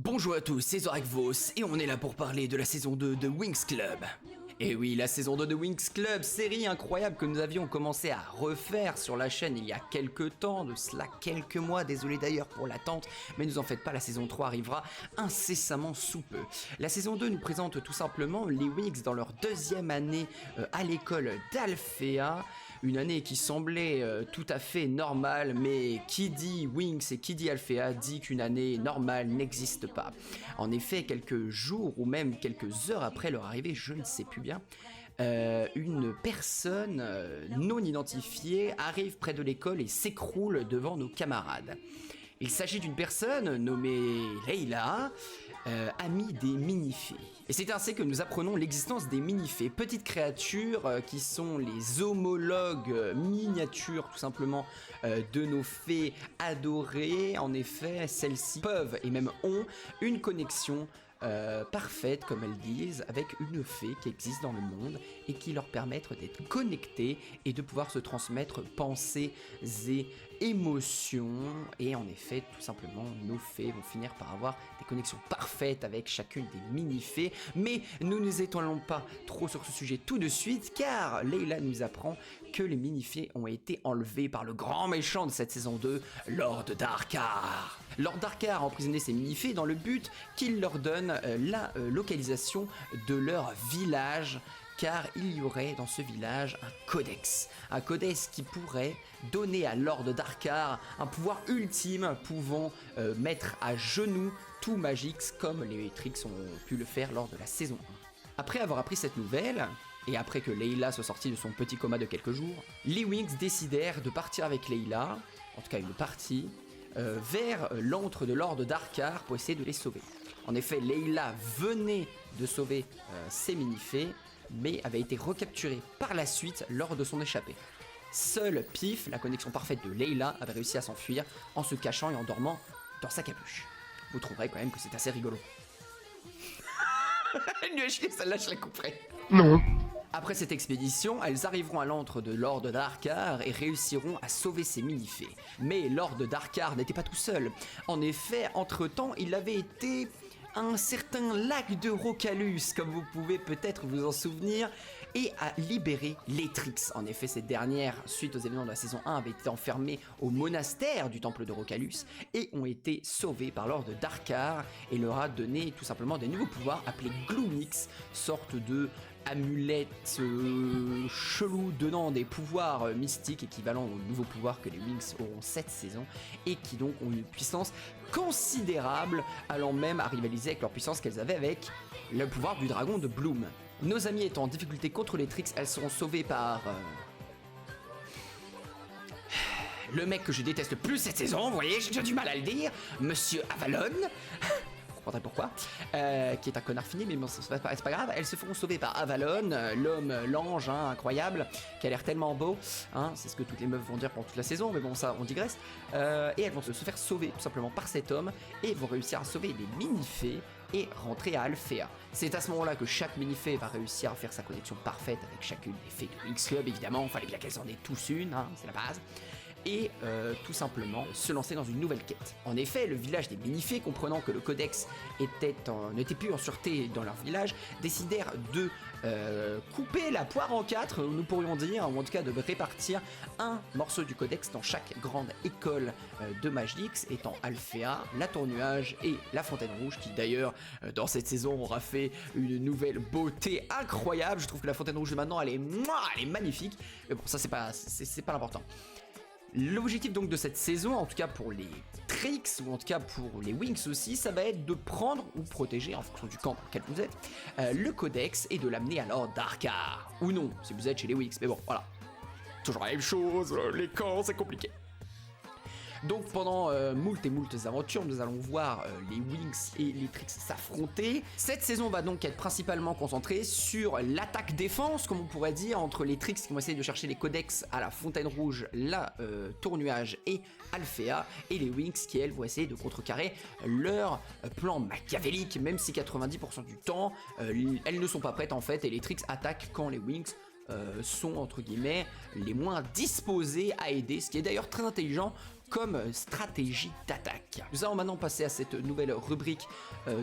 Bonjour à tous, c'est Zorakvos et on est là pour parler de la saison 2 de Winx Club. Et oui, la saison 2 de Winx Club, série incroyable que nous avions commencé à refaire sur la chaîne il y a quelques temps, de cela quelques mois, désolé d'ailleurs pour l'attente, mais ne vous en faites pas, la saison 3 arrivera incessamment sous peu. La saison 2 nous présente tout simplement les Winx dans leur deuxième année à l'école d'Alfea, une année qui semblait tout à fait normale, mais qui dit Winx et qui dit Alfea dit qu'une année normale n'existe pas. En effet, quelques jours ou même quelques heures après leur arrivée, je ne sais plus bien, une personne non identifiée arrive près de l'école et s'écroule devant nos camarades. Il s'agit d'une personne nommée Layla, amie des Minifées. Et c'est ainsi que nous apprenons l'existence des Minifées, petites créatures qui sont les homologues miniatures tout simplement de nos fées adorées. En effet, celles-ci peuvent et même ont une connexion parfaite, comme elles disent, avec une fée qui existe dans le monde et qui leur permettent d'être connectés et de pouvoir se transmettre pensées et émotions. Et en effet, tout simplement, nos fées vont finir par avoir des connexions parfaites avec chacune des mini-fées. Mais nous ne nous étalons pas trop sur ce sujet tout de suite, car Layla nous apprend que les mini-fées ont été enlevées par le grand méchant de cette saison 2, Lord Darkar. Lord Darkar a emprisonné ces mini-fées dans le but qu'il leur donne la localisation de leur village, car il y aurait dans ce village un codex qui pourrait donner à Lord Darkar un pouvoir ultime pouvant mettre à genoux tout Magix comme les Trix ont pu le faire lors de la saison 1. Après avoir appris cette nouvelle, et après que Layla soit sortie de son petit coma de quelques jours, les Winx décidèrent de partir avec Layla, en tout cas une partie, vers l'antre de Lord Darkar pour essayer de les sauver. En effet, Layla venait de sauver ses mini-fées, mais avait été recapturée par la suite lors de son échappée. Seul Pif, la connexion parfaite de Layla, avait réussi à s'enfuir en se cachant et en dormant dans sa capuche. Vous trouverez quand même que c'est assez rigolo. Celle-là, je la couperai. Non. Après cette expédition, elles arriveront à l'antre de Lord Darkar et réussiront à sauver ses mini-fées. Mais Lord Darkar n'était pas tout seul. En effet, entre-temps, il avait été un certain lac de Rocalus, comme vous pouvez peut-être vous en souvenir, et a libéré les Trix. En effet, ces dernières, suite aux événements de la saison 1, avaient été enfermées au monastère du temple de Rocalus et ont été sauvées par Lord Darkar et leur a donné tout simplement des nouveaux pouvoirs appelés Gloomix, sorte de amulette chelou donnant des pouvoirs mystiques équivalents aux nouveaux pouvoirs que les Winx auront cette saison et qui donc ont une puissance considérable, allant même à rivaliser avec leur puissance qu'elles avaient avec le pouvoir du dragon de Bloom. Nos amis étant en difficulté contre les Trix, elles seront sauvées par le mec que je déteste le plus cette saison, vous voyez, j'ai déjà du mal à le dire, Monsieur Avalon. Pourquoi, qui est un connard fini, mais bon, c'est pas grave. Elles se feront sauver par Avalon, l'homme, l'ange, hein, incroyable, qui a l'air tellement beau, hein, c'est ce que toutes les meufs vont dire pendant toute la saison, mais bon, ça, on digresse. Et elles vont se faire sauver tout simplement par cet homme, et vont réussir à sauver les mini-fées et rentrer à Alfea. C'est à ce moment-là que chaque mini-fée va réussir à faire sa connexion parfaite avec chacune des fées de Winx Club, évidemment, fallait bien qu'elles en aient tous une, hein, c'est la base. Et tout simplement se lancer dans une nouvelle quête. En effet, le village des mini-fées, comprenant que le codex n'était plus en sûreté dans leur village, décidèrent de couper la poire en quatre, nous pourrions dire, ou en tout cas de répartir un morceau du codex dans chaque grande école de Magix, étant Alfea, la Tour Nuage et la Fontaine Rouge, qui d'ailleurs dans cette saison aura fait une nouvelle beauté incroyable. Je trouve que la Fontaine Rouge de maintenant elle est magnifique, mais bon, ça c'est pas l'important. L'objectif donc de cette saison, en tout cas pour les Trix, ou en tout cas pour les Winx aussi, ça va être de prendre ou protéger, en fonction du camp dans lequel vous êtes, le codex et de l'amener à Lord Darkar. Ou non, si vous êtes chez les Winx, mais bon, voilà. Toujours la même chose, les camps, c'est compliqué. Donc pendant moult aventures, nous allons voir les Winx et les Trix s'affronter. Cette saison va donc être principalement concentrée sur l'attaque-défense, comme on pourrait dire, entre les Trix qui vont essayer de chercher les codex à la Fontaine Rouge, la Tour Nuage et Alfea, et les Winx qui elles vont essayer de contrecarrer leur plan machiavélique, même si 90% du temps elles ne sont pas prêtes en fait, et les Trix attaquent quand les Winx sont entre guillemets les moins disposés à aider, ce qui est d'ailleurs très intelligent comme stratégie d'attaque. Nous allons maintenant passer à cette nouvelle rubrique,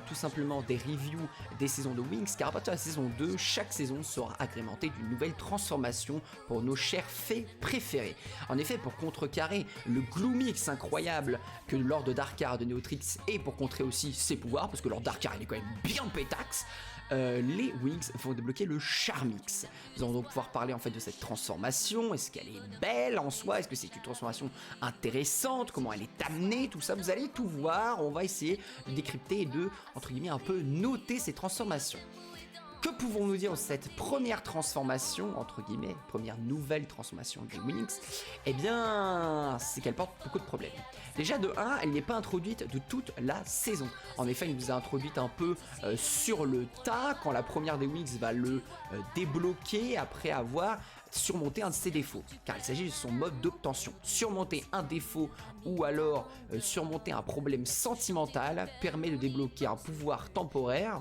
tout simplement des reviews des saisons de Wings, car à partir de la saison 2, chaque saison sera agrémentée d'une nouvelle transformation pour nos chers fées préférés. En effet, pour contrecarrer le Gloomix incroyable que Lord Darkar de Neotrix et pour contrer aussi ses pouvoirs, parce que Lord Darkar il est quand même bien pétax, les Wings vont débloquer le Charmix. Nous allons donc pouvoir parler en fait de cette transformation. Est-ce qu'elle est belle en soi? Est-ce que c'est une transformation intéressante? Comment elle est amenée? Tout ça, vous allez tout voir. On va essayer de décrypter et de, entre guillemets, un peu noter ces transformations. Que pouvons-nous dire de cette première transformation, entre guillemets, première nouvelle transformation des Wings? Eh bien, c'est qu'elle porte beaucoup de problèmes. Déjà de 1, elle n'est pas introduite de toute la saison. En effet, elle nous a introduite un peu sur le tas, quand la première des Wings va le débloquer après avoir surmonter un de ses défauts, car il s'agit de son mode d'obtention. Surmonter un défaut ou alors surmonter un problème sentimental permet de débloquer un pouvoir temporaire.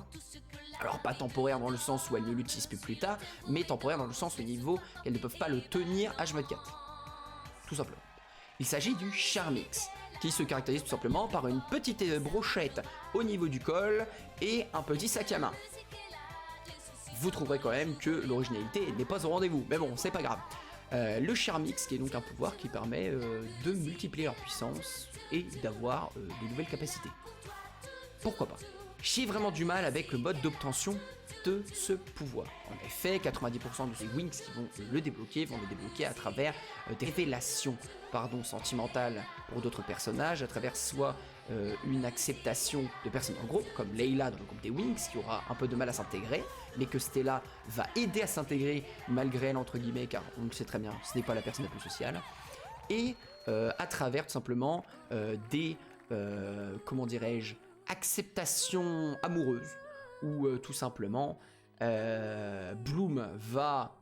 Alors pas temporaire dans le sens où elle ne l'utilise plus tard, mais temporaire dans le sens au niveau qu'elles ne peuvent pas le tenir H24. Tout simplement. Il s'agit du Charmix, qui se caractérise tout simplement par une petite brochette au niveau du col et un petit sac à main. Vous trouverez quand même que l'originalité n'est pas au rendez-vous, mais bon, c'est pas grave. Le Charmix, qui est donc un pouvoir qui permet de multiplier leur puissance et d'avoir de nouvelles capacités. Pourquoi pas? J'ai vraiment du mal avec le mode d'obtention de ce pouvoir. En effet, 90% de ces Wings qui vont le débloquer à travers des révélations sentimentales pour d'autres personnages, à travers soit une acceptation de personnes en groupe, comme Layla dans le groupe des Wings, qui aura un peu de mal à s'intégrer, mais que Stella va aider à s'intégrer malgré elle, entre guillemets, car on le sait très bien, ce n'est pas la personne la plus sociale, et à travers tout simplement des, comment dirais-je, acceptation amoureuse où tout simplement Bloom va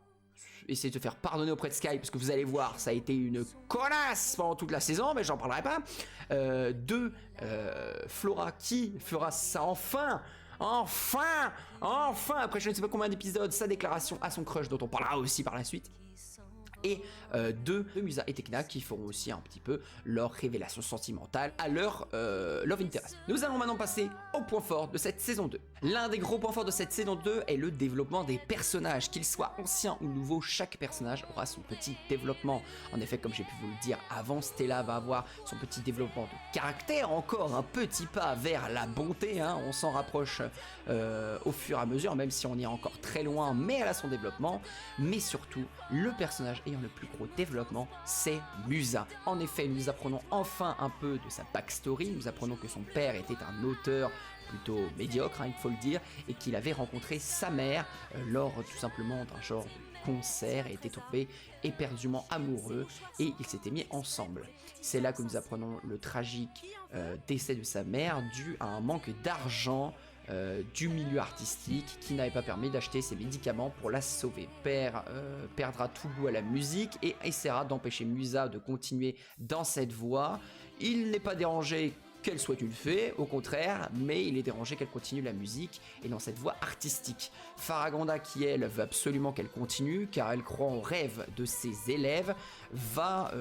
essayer de se faire pardonner auprès de Sky, parce que vous allez voir, ça a été une connasse pendant toute la saison, mais j'en parlerai pas, de Flora qui fera ça enfin, après je ne sais pas combien d'épisodes, sa déclaration à son crush dont on parlera aussi par la suite. Et de Musa et Tekna qui feront aussi un petit peu leur révélation sentimentale à leur Love Interest. Nous allons maintenant passer au point fort de cette saison 2. L'un des gros points forts de cette saison 2 est le développement des personnages. Qu'ils soient anciens ou nouveaux, chaque personnage aura son petit développement. En effet, comme j'ai pu vous le dire avant, Stella va avoir son petit développement de caractère, encore un petit pas vers la bonté, hein. On s'en rapproche au fur et à mesure, même si on y est encore très loin, mais elle a son développement. Mais surtout, le personnage ayant le plus gros développement, c'est Musa. En effet, nous apprenons enfin un peu de sa backstory, nous apprenons que son père était un auteur plutôt médiocre, hein, il faut le dire, et qu'il avait rencontré sa mère lors tout simplement d'un genre de concert et était tombé éperdument amoureux et ils s'étaient mis ensemble. C'est là que nous apprenons le tragique décès de sa mère dû à un manque d'argent du milieu artistique qui n'avait pas permis d'acheter ses médicaments pour la sauver. Père perdra tout goût à la musique et essaiera d'empêcher Musa de continuer dans cette voie. Il n'est pas dérangé qu'elle soit une fée, au contraire, mais il est dérangé qu'elle continue la musique et dans cette voie artistique. Faraganda, qui elle veut absolument qu'elle continue car elle croit en rêve de ses élèves, va,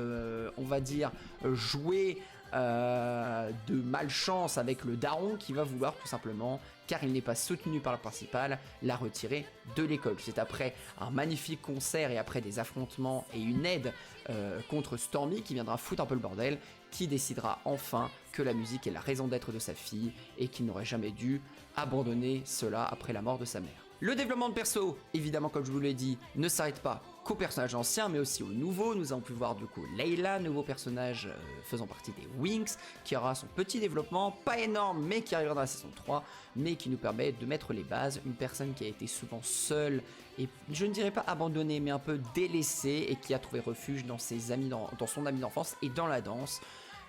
on va dire, jouer de malchance avec le daron qui va vouloir tout simplement, car il n'est pas soutenu par le principal, la retirer de l'école. C'est après un magnifique concert et après des affrontements et une aide contre Stormy qui viendra foutre un peu le bordel, qui décidera enfin que la musique est la raison d'être de sa fille et qu'il n'aurait jamais dû abandonner cela après la mort de sa mère. Le développement de perso, évidemment comme je vous l'ai dit, ne s'arrête pas qu'aux personnages anciens mais aussi aux nouveaux. Nous avons pu voir du coup Layla, nouveau personnage faisant partie des Wings, qui aura son petit développement, pas énorme mais qui arrivera dans la saison 3, mais qui nous permet de mettre les bases. Une personne qui a été souvent seule et je ne dirais pas abandonnée mais un peu délaissée et qui a trouvé refuge dans ses amis, dans son ami d'enfance et dans la danse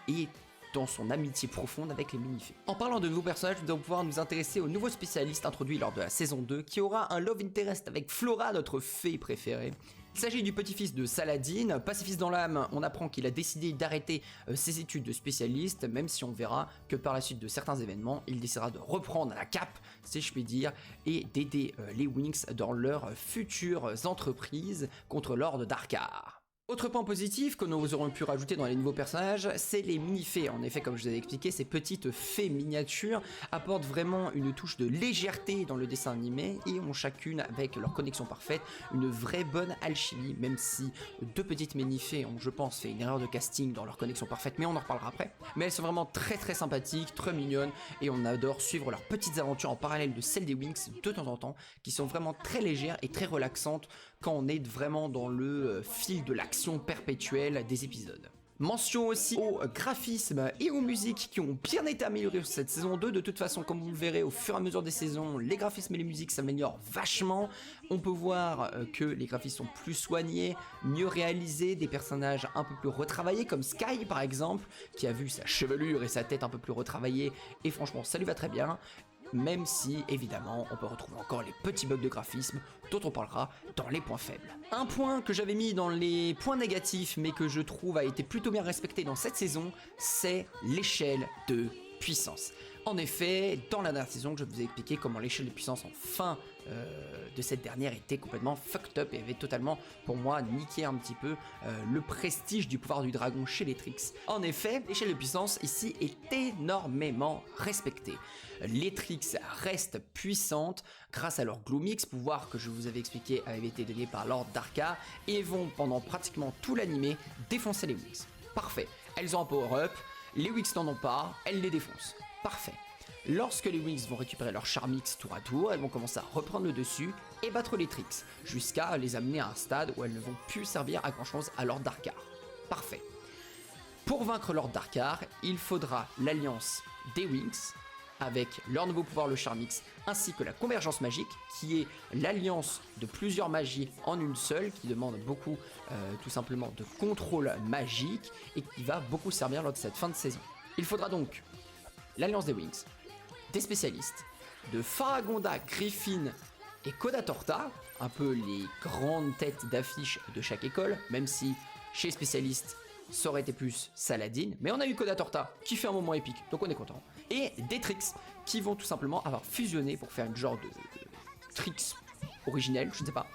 et dans son amitié profonde avec les minifées. En parlant de nouveaux personnages, nous allons pouvoir nous intéresser au nouveau spécialiste introduit lors de la saison 2 qui aura un love interest avec Flora, notre fée préférée. Il s'agit du petit-fils de Saladin, pacifiste dans l'âme. On apprend qu'il a décidé d'arrêter ses études de spécialiste, même si on verra que par la suite de certains événements, il décidera de reprendre la cape, si je puis dire, et d'aider les Wings dans leurs futures entreprises contre Lord Darkar. Autre point positif que nous aurons pu rajouter dans les nouveaux personnages, c'est les mini-fées. En effet, comme je vous ai expliqué, ces petites fées miniatures apportent vraiment une touche de légèreté dans le dessin animé et ont chacune, avec leur connexion parfaite, une vraie bonne alchimie, même si deux petites mini-fées ont, je pense, fait une erreur de casting dans leur connexion parfaite, mais on en reparlera après. Mais elles sont vraiment très sympathiques, très mignonnes, et on adore suivre leurs petites aventures en parallèle de celles des Winx de temps en temps, qui sont vraiment très légères et très relaxantes quand on est vraiment dans le fil de l'action perpétuelle des épisodes. Mention aussi au graphisme et aux musiques qui ont bien été améliorées sur cette saison 2. De toute façon, comme vous le verrez au fur et à mesure des saisons, les graphismes et les musiques s'améliorent vachement. On peut voir que les graphismes sont plus soignés, mieux réalisés, des personnages un peu plus retravaillés comme Sky par exemple, qui a vu sa chevelure et sa tête un peu plus retravaillées et franchement ça lui va très bien. Même si, évidemment, on peut retrouver encore les petits bugs de graphisme dont on parlera dans les points faibles. Un point que j'avais mis dans les points négatifs, mais que je trouve a été plutôt bien respecté dans cette saison, c'est l'échelle de puissance. En effet, dans la dernière saison, je vous ai expliqué comment l'échelle de puissance en fin de cette dernière était complètement fucked up et avait totalement, pour moi, niqué un petit peu le prestige du pouvoir du dragon chez les Trix. En effet, l'échelle de puissance ici est énormément respectée. Les Trix restent puissantes grâce à leur Gloomix, pouvoir que je vous avais expliqué avait été donné par Lord Darkar, et vont pendant pratiquement tout l'animé défoncer les Winx. Parfait, elles ont un power-up, les Winx n'en ont pas, elles les défoncent. Parfait. Lorsque les Winx vont récupérer leur Charmix tour à tour, elles vont commencer à reprendre le dessus et battre les Trix, jusqu'à les amener à un stade où elles ne vont plus servir à grand chose à Lord Darkar. Parfait. Pour vaincre Lord Darkar, il faudra l'alliance des Winx, avec leur nouveau pouvoir le Charmix, ainsi que la convergence magique, qui est l'alliance de plusieurs magies en une seule, qui demande beaucoup tout simplement de contrôle magique, et qui va beaucoup servir lors de cette fin de saison. Il faudra donc l'alliance des Winx, des spécialistes, de Faragonda, Griffin et Coda Torta, un peu les grandes têtes d'affiche de chaque école, même si chez les spécialistes, ça aurait été plus Saladin, mais on a eu Coda Torta qui fait un moment épique, donc on est content. Et des Trix qui vont tout simplement avoir fusionné pour faire une genre de Trix originel, je ne sais pas,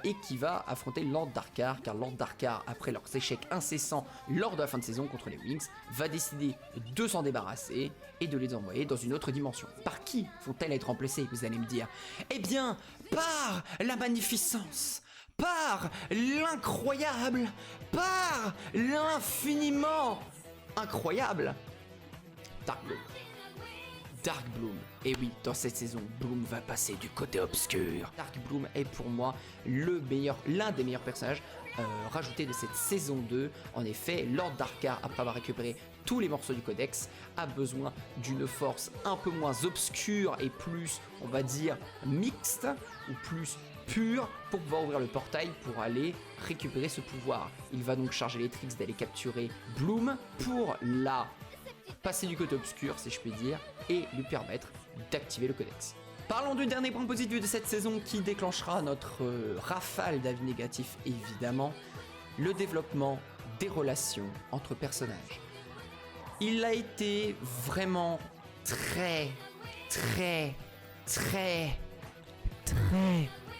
et qui va affronter Lord Darkar, car Lord Darkar, après leurs échecs incessants lors de la fin de saison contre les Winx, va décider de s'en débarrasser et de les envoyer dans une autre dimension. Par qui vont-elles être remplacées, vous allez me dire? Eh bien, par la magnificence, par l'incroyable, par l'infiniment incroyable Dark Bloom. Dark Bloom. Et oui, dans cette saison, Bloom va passer du côté obscur. Dark Bloom est pour moi l'un des meilleurs personnages rajoutés de cette saison 2. En effet, Lord Darkar, après avoir récupéré tous les morceaux du codex, a besoin d'une force un peu moins obscure et plus, on va dire, mixte, ou plus pure, pour pouvoir ouvrir le portail pour aller récupérer ce pouvoir. Il va donc charger les Trix d'aller capturer Bloom pour la passer du côté obscur, si je puis dire, et lui permettre d'activer le codex. Parlons du dernier point positif de cette saison qui déclenchera notre rafale d'avis négatifs, évidemment, le développement des relations entre personnages. Il a été vraiment très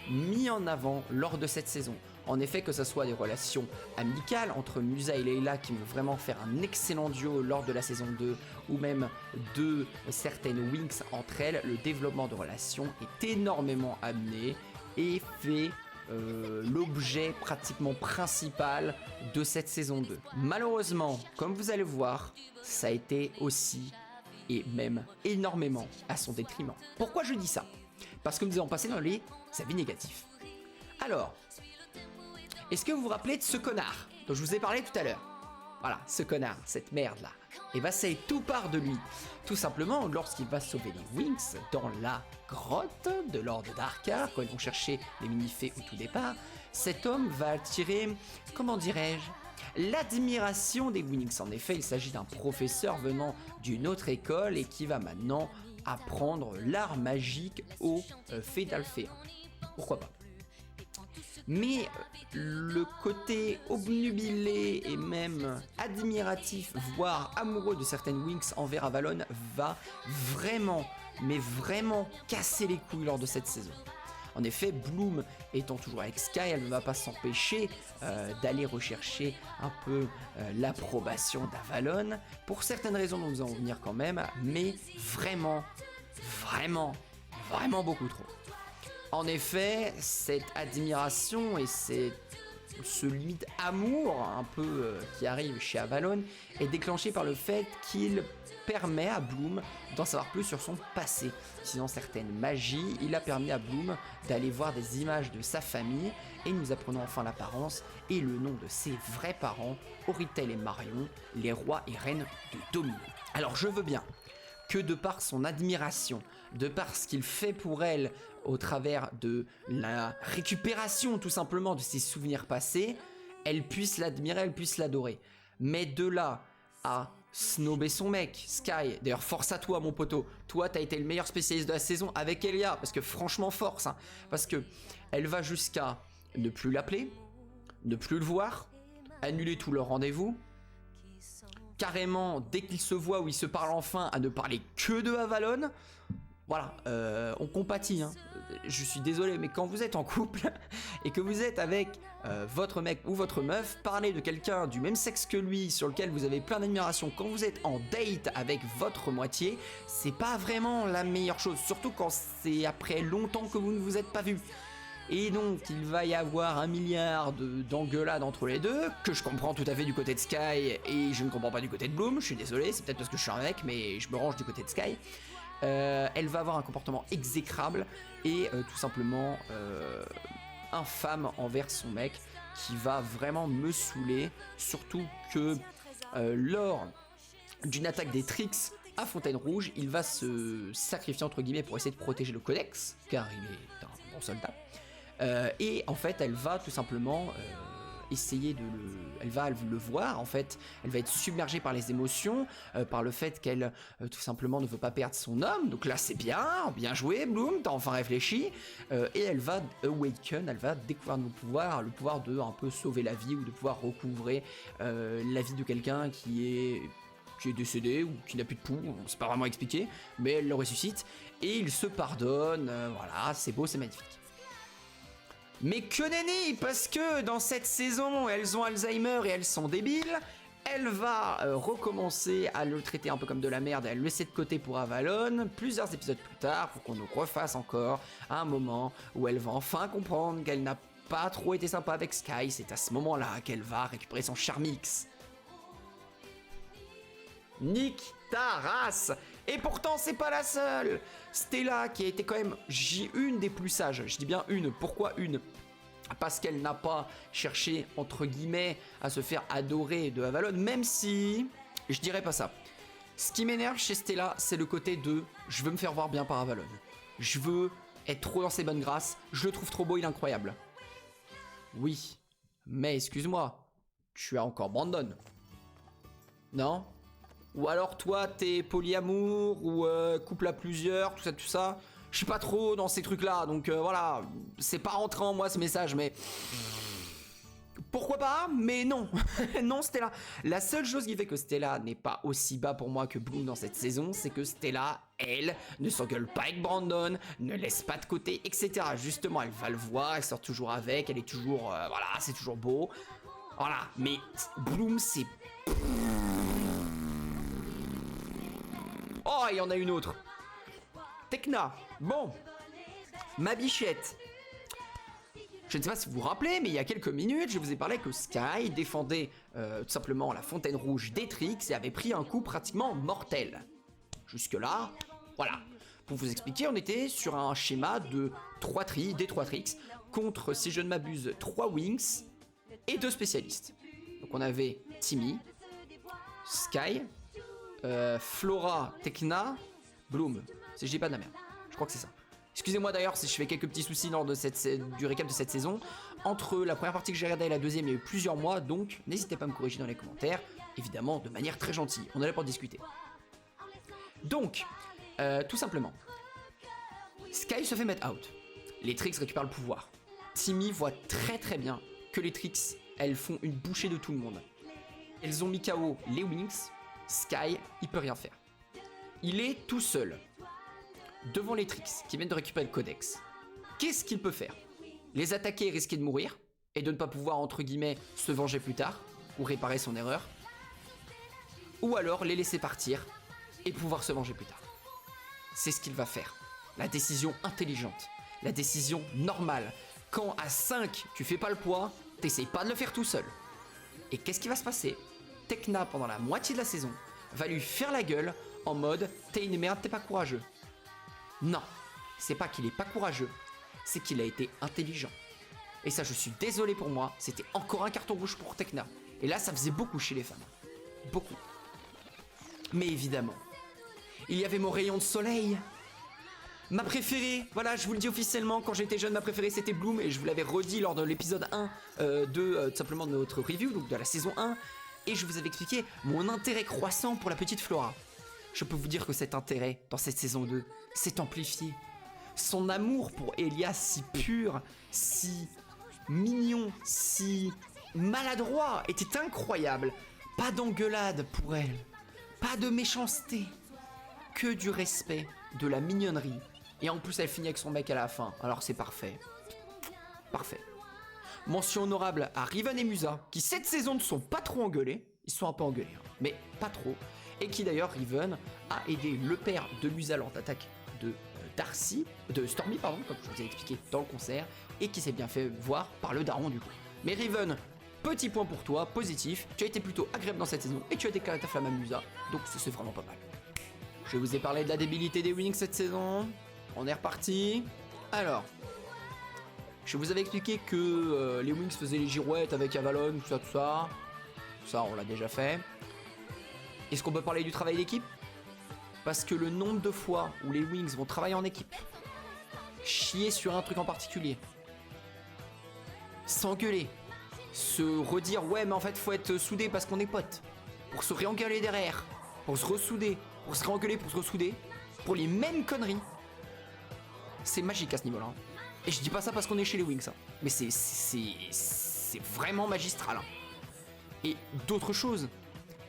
mis en avant lors de cette saison. En effet, que ce soit des relations amicales entre Musa et Layla qui vont vraiment faire un excellent duo lors de la saison 2, ou même de certaines Winx entre elles, le développement de relations est énormément amené et fait l'objet pratiquement principal de cette saison 2. Malheureusement, comme vous allez voir, ça a été aussi et même énormément à son détriment. Pourquoi je dis ça? Parce que nous allons passer dans les avis négatifs. Alors, est-ce que vous vous rappelez de ce connard dont je vous ai parlé tout à l'heure? Voilà, ce connard, cette merde là. Et bah c'est tout part de lui. Tout simplement, lorsqu'il va sauver les Winx dans la grotte de Lord Darkar, quand ils vont chercher les mini-fées au tout départ, cet homme va attirer, comment dirais-je, l'admiration des Winx. En effet, il s'agit d'un professeur venant d'une autre école et qui va maintenant apprendre l'art magique aux fées d'Alfea. Pourquoi pas? Mais le côté obnubilé et même admiratif, voire amoureux de certaines Winx envers Avalon va vraiment, mais vraiment casser les couilles lors de cette saison. En effet, Bloom étant toujours avec Sky, elle ne va pas s'empêcher d'aller rechercher un peu l'approbation d'Avalon, pour certaines raisons dont nous allons venir quand même, mais vraiment beaucoup trop. En effet, cette admiration et ce limite amour un peu qui arrive chez Avalon est déclenché par le fait qu'il permet à Bloom d'en savoir plus sur son passé. Sinon certaines magies, il a permis à Bloom d'aller voir des images de sa famille et nous apprenons enfin l'apparence et le nom de ses vrais parents, Oritel et Marion, les rois et reines de Dominion. Alors je veux bien que de par son admiration, de par ce qu'il fait pour elle au travers de la récupération tout simplement de ses souvenirs passés, elle puisse l'admirer, elle puisse l'adorer. Mais de là à snobber son mec, Sky, d'ailleurs force à toi mon poteau, toi t'as été le meilleur spécialiste de la saison avec Elia, parce que franchement force, hein, parce que elle va jusqu'à ne plus l'appeler, ne plus le voir, annuler tous leurs rendez-vous, carrément, dès qu'ils se voient ou ils se parlent enfin, à ne parler que de Avalon. Voilà, on compatit, hein. Je suis désolé, mais quand vous êtes en couple et que vous êtes avec votre mec ou votre meuf, parler de quelqu'un du même sexe que lui, sur lequel vous avez plein d'admiration, quand vous êtes en date avec votre moitié, c'est pas vraiment la meilleure chose, surtout quand c'est après longtemps que vous ne vous êtes pas vus. Et donc il va y avoir 1 milliard d'engueulades entre les deux, que je comprends tout à fait du côté de Sky et je ne comprends pas du côté de Bloom, je suis désolé, c'est peut-être parce que je suis un mec, mais je me range du côté de Sky. Elle va avoir un comportement exécrable et tout simplement infâme envers son mec, qui va vraiment me saouler, surtout que lors d'une attaque des Trix à Fontaine Rouge, il va se sacrifier entre guillemets pour essayer de protéger le Codex, car il est un bon soldat. Et en fait elle va tout simplement essayer de elle va le voir, en fait elle va être submergée par les émotions, par le fait qu'elle tout simplement ne veut pas perdre son homme, donc là c'est bien joué Bloom, t'as enfin réfléchi, et elle va awaken, elle va découvrir le pouvoir de un peu sauver la vie, ou de pouvoir recouvrer la vie de quelqu'un qui est décédé ou qui n'a plus de pouls, c'est pas vraiment expliqué, mais elle le ressuscite et il se pardonne, voilà, c'est beau, c'est magnifique. Mais que nenni, parce que dans cette saison, elles ont Alzheimer et elles sont débiles. Elle va recommencer à le traiter un peu comme de la merde et à le laisser de côté pour Avalon. Plusieurs épisodes plus tard, pour qu'on nous refasse encore un moment où elle va enfin comprendre qu'elle n'a pas trop été sympa avec Sky. C'est à ce moment-là qu'elle va récupérer son Charmix. Nick ta race. Et pourtant c'est pas la seule. Stella, qui a été quand même une des plus sages, je dis bien une, pourquoi une? Parce qu'elle n'a pas cherché entre guillemets à se faire adorer de Avalon, même si je dirais pas ça. Ce qui m'énerve chez Stella, c'est le côté de je veux me faire voir bien par Avalon, je veux être trop dans ses bonnes grâces, je le trouve trop beau, il est incroyable. Oui, mais excuse-moi, tu as encore Brandon, non? Ou alors toi t'es polyamour ou couple à plusieurs, tout ça. Je suis pas trop dans ces trucs là, donc voilà, c'est pas rentré en moi ce message, mais pourquoi pas, mais non. Non Stella. La seule chose qui fait que Stella n'est pas aussi bas pour moi que Bloom dans cette saison, c'est que Stella, elle, ne s'engueule pas avec Brandon, ne laisse pas de côté, etc. Justement, elle va le voir, elle sort toujours avec, elle est toujours, voilà, c'est toujours beau. Voilà, mais Bloom c'est... Oh, il y en a une autre. Tekna. Bon. Ma bichette. Je ne sais pas si vous vous rappelez, mais il y a quelques minutes, je vous ai parlé que Sky défendait tout simplement la Fontaine Rouge des Trix et avait pris un coup pratiquement mortel. Jusque-là, voilà. Pour vous expliquer, on était sur un schéma de des 3 Trix contre, si je ne m'abuse, 3 Wings et 2 spécialistes. Donc on avait Timmy, Sky, Flora, Tekna, Bloom. Si je dis pas de la merde, je crois que c'est ça. Excusez-moi d'ailleurs si je fais quelques petits soucis lors de du récap de cette saison. Entre la première partie que j'ai regardée et la deuxième, il y a eu plusieurs mois, donc n'hésitez pas à me corriger dans les commentaires, évidemment de manière très gentille, on est là pour discuter. Donc, tout simplement, Sky se fait mettre out, les Trix récupèrent le pouvoir. Timmy voit très bien que les Trix, elles font une bouchée de tout le monde. Elles ont mis KO les Wings. Sky, il peut rien faire. Il est tout seul devant les Trix qui viennent de récupérer le Codex. Qu'est-ce qu'il peut faire? Les attaquer et risquer de mourir, et de ne pas pouvoir, entre guillemets, se venger plus tard, ou réparer son erreur. Ou alors les laisser partir, et pouvoir se venger plus tard. C'est ce qu'il va faire. La décision intelligente, la décision normale. Quand à 5, tu fais pas le poids, t'essayes pas de le faire tout seul. Et qu'est-ce qui va se passer? Tekna, pendant la moitié de la saison, va lui faire la gueule en mode « T'es une merde, t'es pas courageux ». Non, c'est pas qu'il est pas courageux, c'est qu'il a été intelligent. Et ça, je suis désolé pour moi, c'était encore un carton rouge pour Tekna. Et là, ça faisait beaucoup chez les femmes. Beaucoup. Mais évidemment, il y avait mon rayon de soleil. Ma préférée, voilà, je vous le dis officiellement, quand j'étais jeune, ma préférée c'était Bloom, et je vous l'avais redit lors de l'épisode 1 tout simplement de notre review, donc de la saison 1, et je vous avais expliqué mon intérêt croissant pour la petite Flora. Je peux vous dire que cet intérêt, dans cette saison 2, s'est amplifié. Son amour pour Elias, si pur, si mignon, si maladroit, était incroyable. Pas d'engueulade pour elle, pas de méchanceté, que du respect, de la mignonnerie. Et en plus, elle finit avec son mec à la fin, alors c'est parfait. Parfait. Mention honorable à Riven et Musa, qui cette saison ne sont pas trop engueulés. Ils sont un peu engueulés, hein, mais pas trop. Et qui d'ailleurs, Riven, a aidé le père de Musa lors d'attaque de Stormy, pardon, comme je vous ai expliqué dans le concert, et qui s'est bien fait voir par le daron du coup. Mais Riven, petit point pour toi, positif, tu as été plutôt agréable dans cette saison, et tu as déclaré ta flamme à Musa, donc c'est vraiment pas mal. Je vous ai parlé de la débilité des Wings cette saison. On est reparti. Alors, je vous avais expliqué que les Wings faisaient les girouettes avec Avalon, tout ça, tout ça. Ça, on l'a déjà fait. Est-ce qu'on peut parler du travail d'équipe? Parce que le nombre de fois où les Wings vont travailler en équipe, chier sur un truc en particulier, s'engueuler, se redire ouais mais en fait faut être soudé parce qu'on est potes, pour se réengueuler derrière, pour se ressouder, pour se réengueuler, pour se ressouder, pour les mêmes conneries. C'est magique à ce niveau-là. Et je dis pas ça parce qu'on est chez les Wings, hein. Mais c'est vraiment magistral. Hein. Et d'autres choses,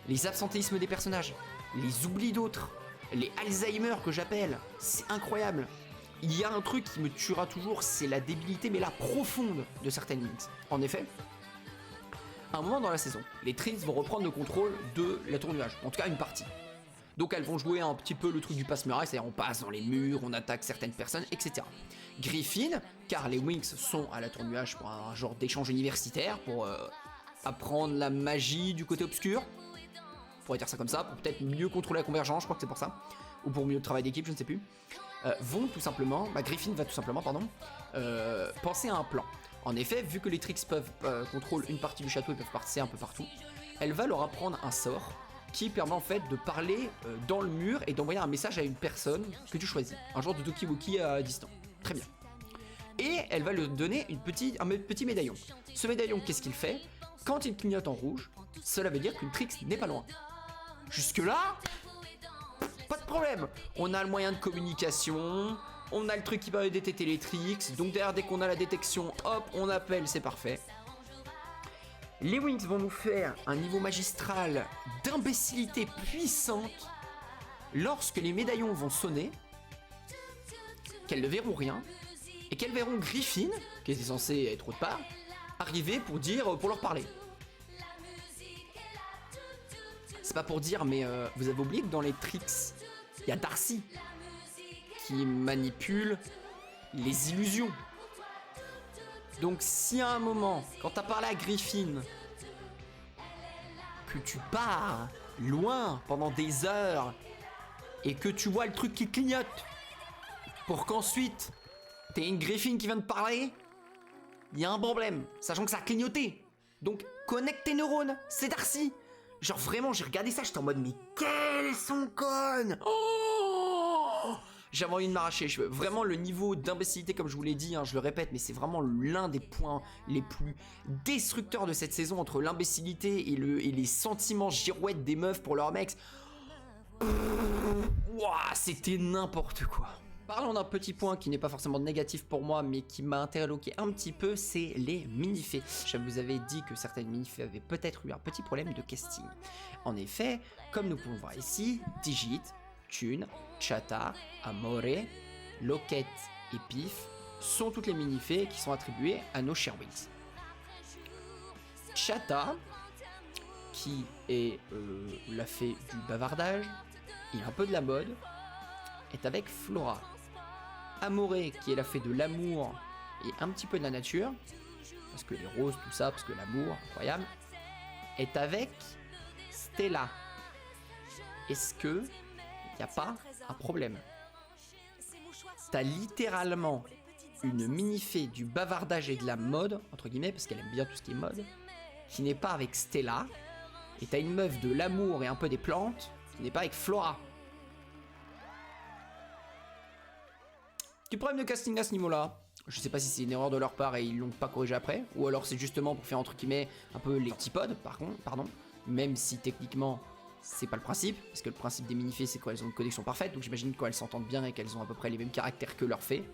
les absentéismes des personnages, les oublis d'autres, les Alzheimer que j'appelle, c'est incroyable. Il y a un truc qui me tuera toujours, c'est la débilité, mais la profonde de certaines Wings. En effet, à un moment dans la saison, les Trins vont reprendre le contrôle de la tour nuage, en tout cas une partie. Donc elles vont jouer un petit peu le truc du passe-muraille, c'est-à-dire on passe dans les murs, on attaque certaines personnes, etc. Griffin, car les Wings sont à la tour nuage pour un genre d'échange universitaire, pour apprendre la magie du côté obscur, on pourrait dire ça comme ça, pour peut-être mieux contrôler la convergence, je crois que c'est pour ça, ou pour mieux le travail d'équipe, je ne sais plus, Griffin va tout simplement, penser à un plan. En effet, vu que les Trix contrôlent une partie du château et peuvent passer un peu partout, elle va leur apprendre un sort qui permet en fait de parler dans le mur et d'envoyer un message à une personne que tu choisis, un genre de Tokiwoki à distance. Très bien. Et elle va lui donner un petit médaillon. Ce médaillon, qu'est-ce qu'il fait? Quand il clignote en rouge, cela veut dire qu'une Trix n'est pas loin. Jusque-là, pas de problème. On a le moyen de communication, on a le truc qui permet de détecter les Trix, donc derrière, dès qu'on a la détection, hop, on appelle, c'est parfait. Les Wings vont nous faire un niveau magistral d'imbécilité puissante lorsque les médaillons vont sonner, qu'elles ne verront rien, et qu'elles verront Griffin, qui était censé être autre part, arriver pour leur parler. C'est pas pour dire, mais vous avez oublié que dans les Trix, il y a Darcy qui manipule les illusions. Donc si à un moment, quand t'as parlé à Griffin, que tu pars loin pendant des heures et que tu vois le truc qui clignote, pour qu'ensuite t'aies une Griffin qui vient de parler, il y a un problème, sachant que ça a clignoté. Donc connecte tes neurones, c'est Darcy. Genre vraiment, j'ai regardé ça, j'étais en mode mais quelles sont connes. Oh, j'avais envie de m'arracher les cheveux. Vraiment, le niveau d'imbécilité, comme je vous l'ai dit, hein, je le répète, mais c'est vraiment l'un des points les plus destructeurs de cette saison, entre l'imbécilité et les sentiments girouettes des meufs pour leurs mecs. Ouah, c'était n'importe quoi. Parlons d'un petit point qui n'est pas forcément négatif pour moi, mais qui m'a interloqué un petit peu, c'est les mini-fées. Je vous avais dit que certaines mini-fées avaient peut-être eu un petit problème de casting. En effet, comme nous pouvons voir ici, Digit, Thune, Chata, Amore, Loquette et Pif sont toutes les mini-fées qui sont attribuées à nos chers Winx. Chata, qui est la fée du bavardage et un peu de la mode, est avec Flora. Amoré, qui est la fée de l'amour et un petit peu de la nature, parce que les roses, tout ça, parce que l'amour, incroyable, est avec Stella. Est-ce que y a pas un problème? T'as littéralement une mini-fée du bavardage et de la mode, entre guillemets, parce qu'elle aime bien tout ce qui est mode, qui n'est pas avec Stella, et t'as une meuf de l'amour et un peu des plantes, qui n'est pas avec Flora. Petit problème de casting à ce niveau-là. Je sais pas si c'est une erreur de leur part et ils l'ont pas corrigé après, ou alors c'est justement pour faire entre guillemets un peu les petits pods, pardon, même si techniquement c'est pas le principe, parce que le principe des mini-fées c'est quand elles ont une connexion parfaite, donc j'imagine qu'elles s'entendent bien et qu'elles ont à peu près les mêmes caractères que leurs fées.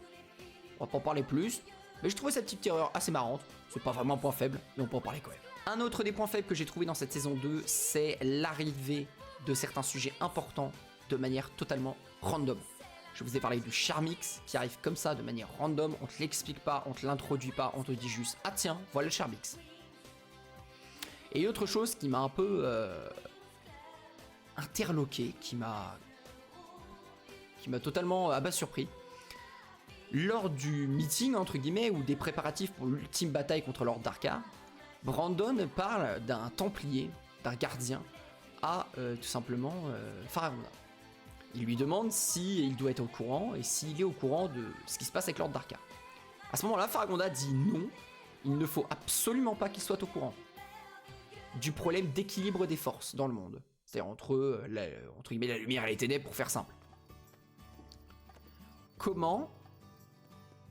On va pas en parler plus, mais je trouvais cette petite erreur assez marrante, c'est pas vraiment un point faible, mais on peut en parler quand même. Un autre des points faibles que j'ai trouvé dans cette saison 2, c'est l'arrivée de certains sujets importants de manière totalement random. Je vous ai parlé du Charmix qui arrive comme ça de manière random, on te l'explique pas, on te l'introduit pas, on te dit juste ah tiens, voilà le Charmix. Et autre chose qui m'a un peu interloqué, qui m'a totalement surpris. Lors du meeting entre guillemets ou des préparatifs pour l'ultime bataille contre Lord Darkar, Brandon parle d'un templier, d'un gardien à tout simplement Faragonda. Il lui demande s'il doit être au courant et s'il est au courant de ce qui se passe avec Lord Darkar. À ce moment-là, Faragonda dit non, il ne faut absolument pas qu'il soit au courant du problème d'équilibre des forces dans le monde. C'est-à-dire entre guillemets, la lumière et les ténèbres pour faire simple. Comment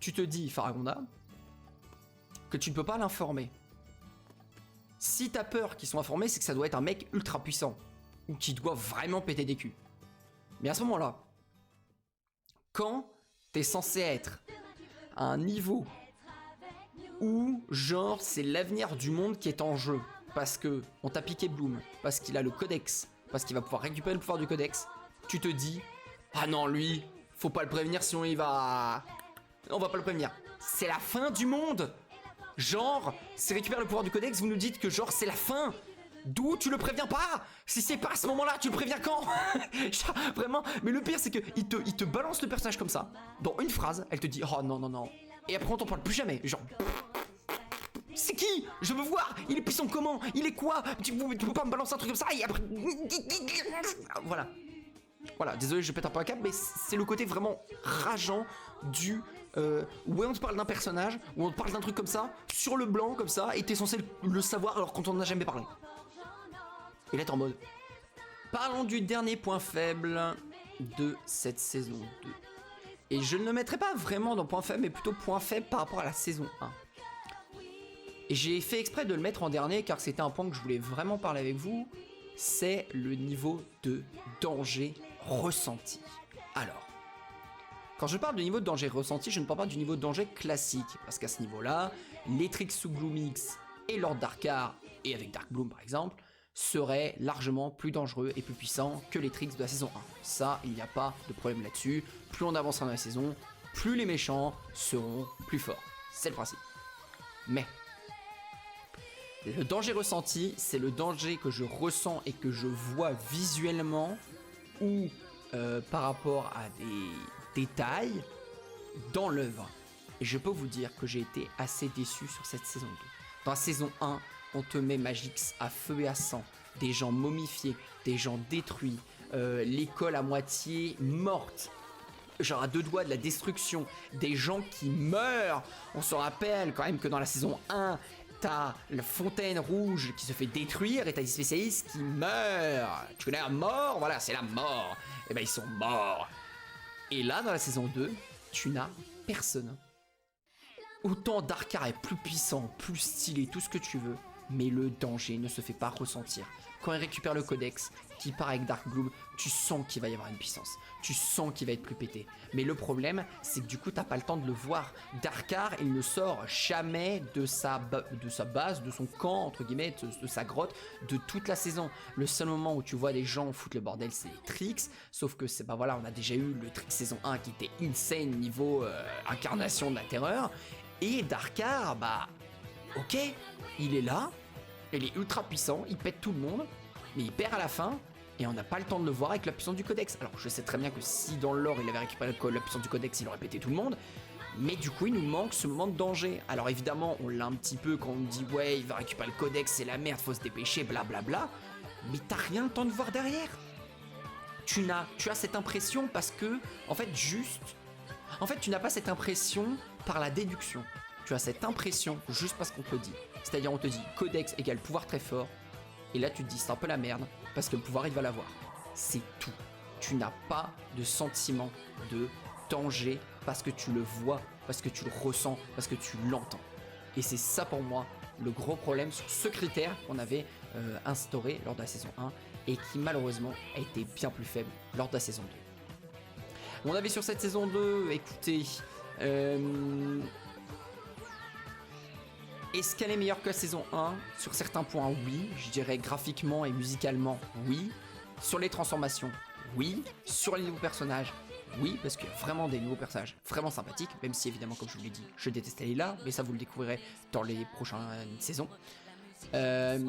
tu te dis, Faragonda, que tu ne peux pas l'informer? Si t'as peur qu'ils soient informés, c'est que ça doit être un mec ultra puissant ou qui doit vraiment péter des culs. Mais à ce moment-là, quand t'es censé être à un niveau où, genre, c'est l'avenir du monde qui est en jeu, parce que on t'a piqué Bloom, parce qu'il a le codex, parce qu'il va pouvoir récupérer le pouvoir du codex, tu te dis, ah non, lui, faut pas le prévenir, sinon il va... On va pas le prévenir. C'est la fin du monde. Genre, s'il récupère le pouvoir du codex, vous nous dites que genre c'est la fin. D'où tu le préviens pas? Si c'est pas à ce moment-là, tu le préviens quand? Vraiment. Mais le pire, c'est que il te balance le personnage comme ça. Dans une phrase, elle te dit oh non non non. Et après on t'en parle plus jamais. Genre. C'est qui? Je veux voir. Il est puissant comment? Il est quoi? Tu peux pas me balancer un truc comme ça et après. Voilà. Voilà. Désolé, je pète un peu un câble, mais c'est le côté vraiment rageant du. Où on te parle d'un personnage, où on te parle d'un truc comme ça, sur le blanc comme ça, et t'es censé le savoir alors qu'on t'en a jamais parlé. Et là t'es en mode. Parlons du dernier point faible de cette saison 2. Et je ne le mettrai pas vraiment dans point faible, mais plutôt point faible par rapport à la saison 1. Et j'ai fait exprès de le mettre en dernier car c'était un point que je voulais vraiment parler avec vous. C'est le niveau de danger ressenti. Alors. Quand je parle de niveau de danger ressenti, je ne parle pas du niveau de danger classique, parce qu'à ce niveau-là, les tricks sous Gloomix et Lord Darkar, et avec Dark Bloom par exemple, seraient largement plus dangereux et plus puissants que les tricks de la saison 1. Ça, il n'y a pas de problème là-dessus. Plus on avancera dans la saison, plus les méchants seront plus forts. C'est le principe. Mais, le danger ressenti, c'est le danger que je ressens et que je vois visuellement, ou par rapport à des détails dans l'œuvre. Et je peux vous dire que j'ai été assez déçu sur cette saison 2. Dans la saison 1, on te met Magix à feu et à sang, des gens momifiés, des gens détruits, l'école à moitié morte, genre à deux doigts de la destruction, des gens qui meurent. On se rappelle quand même que dans la saison 1, t'as la fontaine rouge qui se fait détruire et t'as des spécialistes qui meurent. Tu connais la mort? Voilà, c'est la mort. Et ben ils sont morts. Et là, dans la saison 2, tu n'as personne. Autant Darkar est plus puissant, plus stylé, tout ce que tu veux, mais le danger ne se fait pas ressentir. Quand il récupère le codex, qui part avec Dark Gloom, tu sens qu'il va y avoir une puissance. Tu sens qu'il va être plus pété. Mais le problème, c'est que du coup, t'as pas le temps de le voir. Darkar, il ne sort jamais de sa base, de son camp, entre guillemets, de sa grotte, de toute la saison. Le seul moment où tu vois des gens foutre le bordel, c'est les tricks. Sauf que c'est, bah voilà, on a déjà eu le trick saison 1 qui était insane niveau incarnation de la terreur. Et Darkar, bah, ok, il est là. Il est ultra puissant, il pète tout le monde, mais il perd à la fin, et on n'a pas le temps de le voir avec la puissance du codex. Alors je sais très bien que si dans le lore il avait récupéré la puissance du codex, il aurait pété tout le monde, mais du coup il nous manque ce moment de danger. Alors évidemment on l'a un petit peu quand on dit ouais il va récupérer le codex, c'est la merde, faut se dépêcher, blablabla, mais t'as rien le temps de voir derrière. Tu as cette impression parce que, en fait tu n'as pas cette impression par la déduction. Tu as cette impression juste parce qu'on te le dit. C'est-à-dire on te dit codex égale pouvoir très fort. Et là tu te dis c'est un peu la merde parce que le pouvoir il va l'avoir. C'est tout. Tu n'as pas de sentiment de danger parce que tu le vois, parce que tu le ressens, parce que tu l'entends. Et c'est ça pour moi le gros problème sur ce critère qu'on avait instauré lors de la saison 1 et qui malheureusement a été bien plus faible lors de la saison 2. Mon avis sur cette saison 2, écoutez... Est-ce qu'elle est meilleure que la saison 1? Sur certains points, oui. Je dirais graphiquement et musicalement, oui. Sur les transformations, oui. Sur les nouveaux personnages, oui. Parce qu'il y a vraiment des nouveaux personnages vraiment sympathiques. Même si, évidemment, comme je vous l'ai dit, je déteste Layla. Mais ça, vous le découvrirez dans les prochaines saisons. Les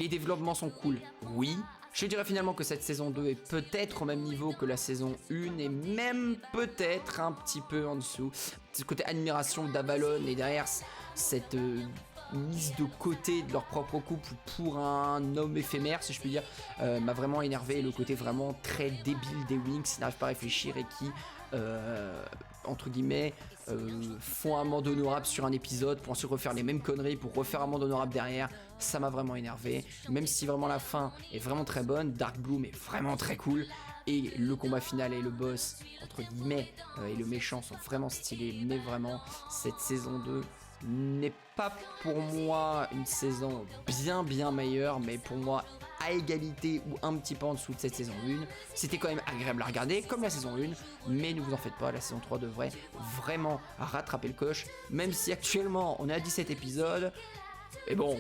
développements sont cool, oui. Je dirais finalement que cette saison 2 est peut-être au même niveau que la saison 1 et même peut-être un petit peu en dessous. Ce côté admiration d'Avalon et derrière cette mise de côté de leur propre couple pour un homme éphémère, si je puis dire, m'a vraiment énervé. Le côté vraiment très débile des Winx qui n'arrivent pas à réfléchir et qui, entre guillemets, font un monde honorable sur un épisode pour ensuite refaire les mêmes conneries pour refaire un monde honorable derrière. Ça m'a vraiment énervé, même si vraiment la fin est vraiment très bonne. Dark Gloom est vraiment très cool et le combat final et le boss entre guillemets et le méchant sont vraiment stylés, mais vraiment cette saison 2 n'est pas pour moi une saison bien meilleure, mais pour moi à égalité ou un petit peu en dessous de cette saison 1. C'était quand même agréable à regarder comme la saison 1, mais ne vous en faites pas, la saison 3 devrait vraiment rattraper le coche, même si actuellement on est à 17 épisodes, et bon,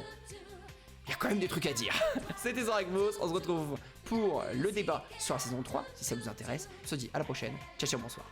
il y a quand même des trucs à dire. C'était Zoragmos, on se retrouve pour le débat sur la saison 3, si ça vous intéresse. Je vous dis à la prochaine, ciao bonsoir.